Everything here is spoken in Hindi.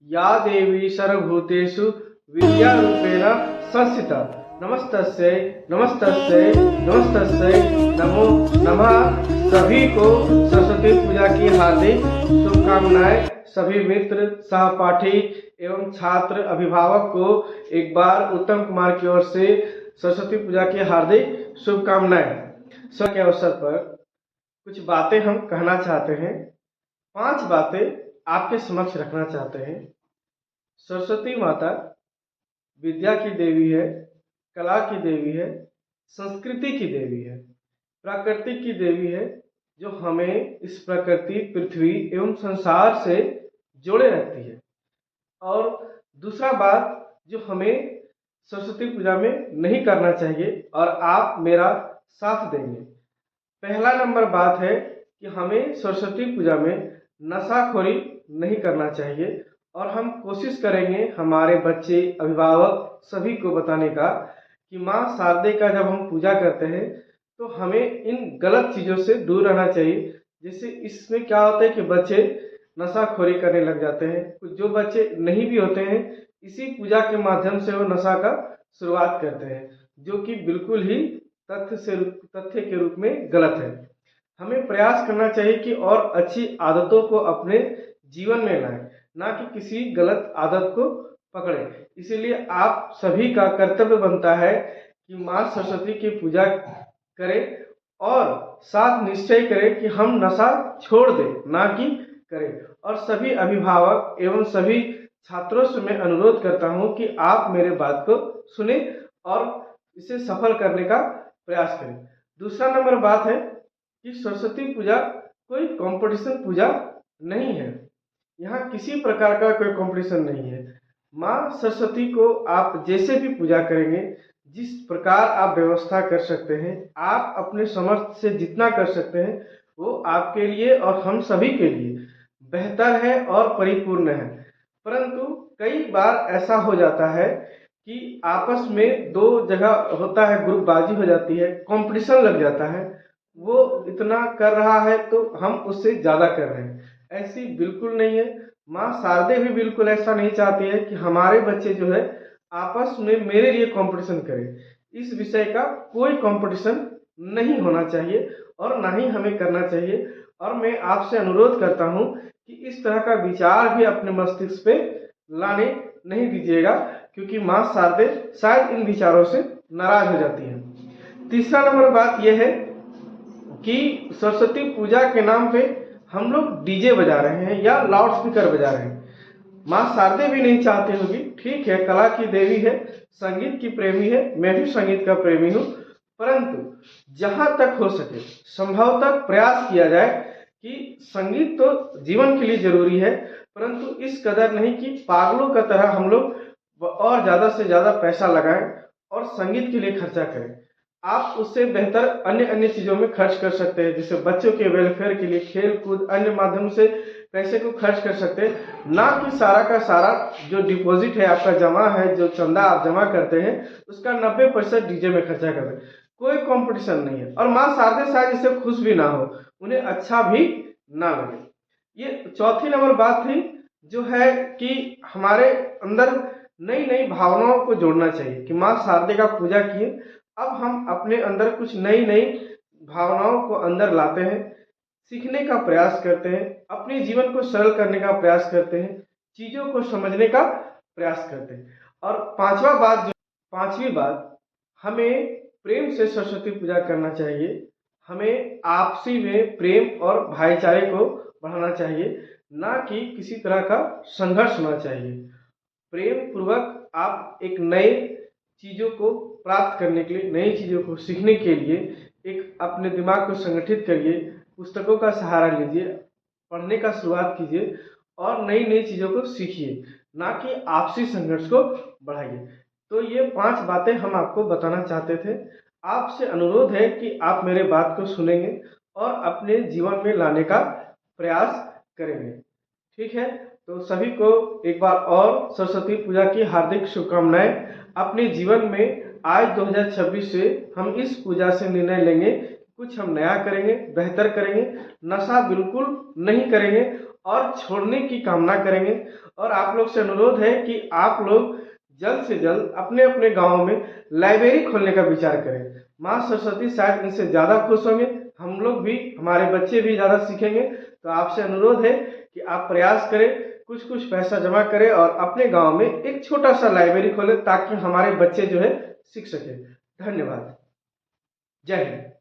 या देवी सर्वभूतेषु विद्यारूपेण संस्थिता। नमस्तस्यै नमस्तस्यै नमस्तस्यै नमो नमः। सभी को सरस्वती पूजा की हार्दिक शुभकामनाएं। सभी मित्र, सहपाठी एवं छात्र अभिभावक को एक बार उत्तम कुमार की ओर से सरस्वती पूजा की हार्दिक शुभकामनाएं। सर के अवसर पर कुछ बातें हम कहना चाहते हैं, 5 बातें आपके समक्ष रखना चाहते हैं। सरस्वती माता विद्या की देवी है, कला की देवी है, संस्कृति की देवी है, प्रकृति की देवी है, जो हमें इस प्रकृति, पृथ्वी एवं संसार से जोड़े रखती है। और दूसरा बात जो हमें सरस्वती पूजा में नहीं करना चाहिए और आप मेरा साथ देंगे। पहला नंबर बात है कि हमें सरस्वती पूजा में नशाखोरी नहीं करना चाहिए और हम कोशिश करेंगे हमारे बच्चे, अभिभावक सभी को बताने का कि माँ शारदे का जब हम पूजा करते हैं तो हमें इन गलत चीज़ों से दूर रहना चाहिए। जैसे इसमें क्या होता है कि बच्चे नशाखोरी करने लग जाते हैं, कुछ जो बच्चे नहीं भी होते हैं इसी पूजा के माध्यम से वो नशा का शुरुआत करते हैं, जो कि बिल्कुल ही तथ्य के रूप में गलत है। हमें प्रयास करना चाहिए कि और अच्छी आदतों को अपने जीवन में लाएं, ना कि किसी गलत आदत को पकड़े। इसीलिए आप सभी का कर्तव्य बनता है कि माँ सरस्वती की पूजा करें और साथ निश्चय करें कि हम नशा छोड़ दें, ना कि करें। और सभी अभिभावक एवं सभी छात्रों से मैं अनुरोध करता हूं कि आप मेरे बात को सुने और इसे सफल करने का प्रयास करें। दूसरा नंबर बात है कि सरस्वती पूजा कोई कंपटीशन पूजा नहीं है। यहाँ किसी प्रकार का कोई कंपटीशन नहीं है। माँ सरस्वती को आप जैसे भी पूजा करेंगे, जिस प्रकार आप व्यवस्था कर सकते हैं, आप अपने समर्थ से जितना कर सकते हैं वो आपके लिए और हम सभी के लिए बेहतर है और परिपूर्ण है। परंतु कई बार ऐसा हो जाता है कि आपस में दो जगह होता है, ग्रुपबाजी हो जाती है, कंपटीशन लग जाता है। वो इतना कर रहा है तो हम उससे ज़्यादा कर रहे हैं, ऐसी बिल्कुल नहीं है। माँ शारदे भी बिल्कुल ऐसा नहीं चाहती है कि हमारे बच्चे जो है आपस में मेरे लिए कंपटीशन करें। इस विषय का कोई कंपटीशन नहीं होना चाहिए और ना ही हमें करना चाहिए। और मैं आपसे अनुरोध करता हूँ कि इस तरह का विचार भी अपने मस्तिष्क पे लाने नहीं दीजिएगा, क्योंकि माँ शारदे शायद इन विचारों से नाराज हो जाती है। तीसरा नंबर बात यह है कि सरस्वती पूजा के नाम पे हम लोग डीजे बजा रहे हैं या लाउड स्पीकर बजा रहे हैं। माँ शारदे भी नहीं चाहती होगी, ठीक है, कला की देवी है, संगीत की प्रेमी है, मैं भी संगीत का प्रेमी हूँ। परंतु जहाँ तक हो सके संभव तक प्रयास किया जाए कि संगीत तो जीवन के लिए जरूरी है, परंतु इस कदर नहीं कि पागलों का तरह हम लोग और ज़्यादा से ज़्यादा पैसा लगाएं और संगीत के लिए खर्चा करें। आप उससे बेहतर अन्य चीज़ों में खर्च कर सकते हैं, जैसे बच्चों के वेलफेयर के लिए खेल कूद अन्य माध्यम से पैसे को खर्च कर सकते हैं, ना कि सारा का सारा जो डिपॉजिट है आपका जमा है, जो चंदा आप जमा करते हैं उसका 90% डीजे में खर्चा कर दें। कोई कंपटीशन नहीं है और माँ शारदे शायद इससे खुश भी ना हो, उन्हें अच्छा भी ना लगे। ये चौथी नंबर बात थी, जो है कि हमारे अंदर नई नई भावनाओं को जोड़ना चाहिए कि माँ शारदे का पूजा किए, अब हम अपने अंदर कुछ नई नई भावनाओं को अंदर लाते हैं, सीखने का प्रयास करते हैं, अपने जीवन को सरल करने का प्रयास करते हैं, चीज़ों को समझने का प्रयास करते हैं। और पांचवी बात, हमें प्रेम से सरस्वती पूजा करना चाहिए। हमें आपसी में प्रेम और भाईचारे को बढ़ाना चाहिए, ना कि किसी तरह का संघर्ष होना चाहिए। प्रेम पूर्वक आप एक नए चीज़ों को प्राप्त करने के लिए, नई चीज़ों को सीखने के लिए एक अपने दिमाग को संगठित करिए, पुस्तकों का सहारा लीजिए, पढ़ने का शुरुआत कीजिए और नई नई चीज़ों को सीखिए, ना कि आपसी संघर्ष को बढ़ाइए। तो ये 5 बातें हम आपको बताना चाहते थे। आपसे अनुरोध है कि आप मेरे बात को सुनेंगे और अपने जीवन में लाने का प्रयास करेंगे, ठीक है। तो सभी को एक बार और सरस्वती पूजा की हार्दिक शुभकामनाएं। अपने जीवन में आज 2026 से हम इस पूजा से निर्णय लेंगे, कुछ हम नया करेंगे, बेहतर करेंगे, नशा बिल्कुल नहीं करेंगे और छोड़ने की कामना करेंगे। और आप लोग से अनुरोध है कि आप लोग जल्द से जल्द अपने अपने गाँव में लाइब्रेरी खोलने का विचार करें। माँ सरस्वती शायद इनसे ज़्यादा खुश होंगे, हम लोग भी, हमारे बच्चे भी ज़्यादा सीखेंगे। तो आपसे अनुरोध है कि आप प्रयास करें, कुछ कुछ पैसा जमा करें और अपने गांव में एक छोटा सा लाइब्रेरी खोलें ताकि हमारे बच्चे जो है सीख सकें। धन्यवाद। जय हिंद।